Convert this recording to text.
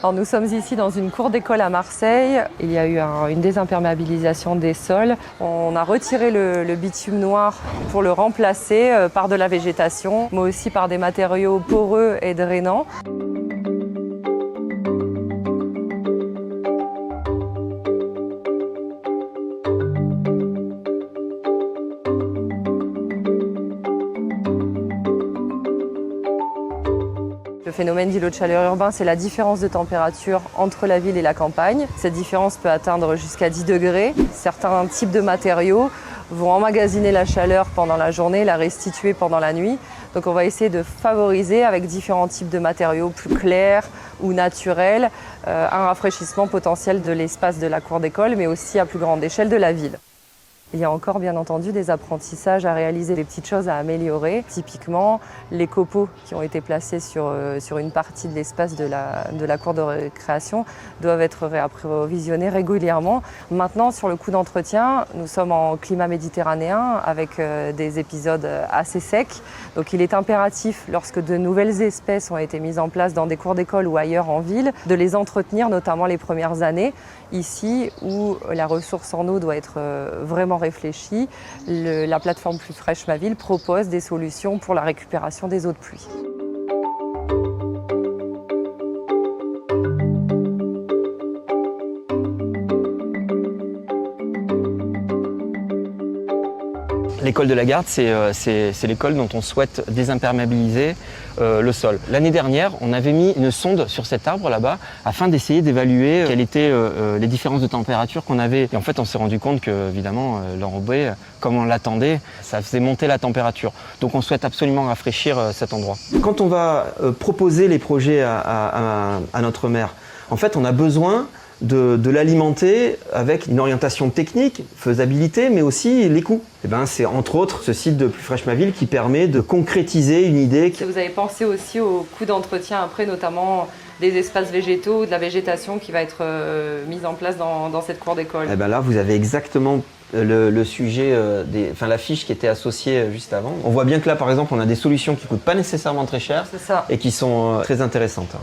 Alors, nous sommes ici dans une cour d'école à Marseille. Il y a eu une désimperméabilisation des sols. On a retiré le bitume noir pour le remplacer par de la végétation, mais aussi par des matériaux poreux et drainants. Le phénomène d'îlot de chaleur urbain, c'est la différence de température entre la ville et la campagne. Cette différence peut atteindre jusqu'à 10 degrés. Certains types de matériaux vont emmagasiner la chaleur pendant la journée, la restituer pendant la nuit. Donc on va essayer de favoriser avec différents types de matériaux plus clairs ou naturels un rafraîchissement potentiel de l'espace de la cour d'école, mais aussi à plus grande échelle de la ville. Il y a encore bien entendu des apprentissages à réaliser, des petites choses à améliorer. Typiquement, les copeaux qui ont été placés sur une partie de l'espace de la cour de récréation doivent être réapprovisionnés régulièrement. Maintenant, sur le coût d'entretien, nous sommes en climat méditerranéen avec des épisodes assez secs. Donc il est impératif, lorsque de nouvelles espèces ont été mises en place dans des cours d'école ou ailleurs en ville, de les entretenir, notamment les premières années. Ici, où la ressource en eau doit être vraiment réfléchie, la plateforme Plus Fraîche Ma Ville propose des solutions pour la récupération des eaux de pluie. L'école de la Garde, c'est l'école dont on souhaite désimperméabiliser le sol. L'année dernière, on avait mis une sonde sur cet arbre là-bas afin d'essayer d'évaluer quelles étaient les différences de température qu'on avait. Et en fait, on s'est rendu compte que, évidemment, l'enrobé, comme on l'attendait, ça faisait monter la température. Donc on souhaite absolument rafraîchir cet endroit. Quand on va proposer les projets à notre maire, en fait, on a besoin de l'alimenter avec une orientation technique, faisabilité, mais aussi les coûts. Et c'est entre autres ce site de Plus Fraîche Ma Ville qui permet de concrétiser une idée. Vous avez pensé aussi au coût d'entretien après, notamment des espaces végétaux, de la végétation qui va être mise en place dans cette cour d'école. Là, vous avez exactement le sujet, la fiche qui était associée juste avant. On voit bien que là, par exemple, on a des solutions qui ne coûtent pas nécessairement très cher et qui sont très intéressantes.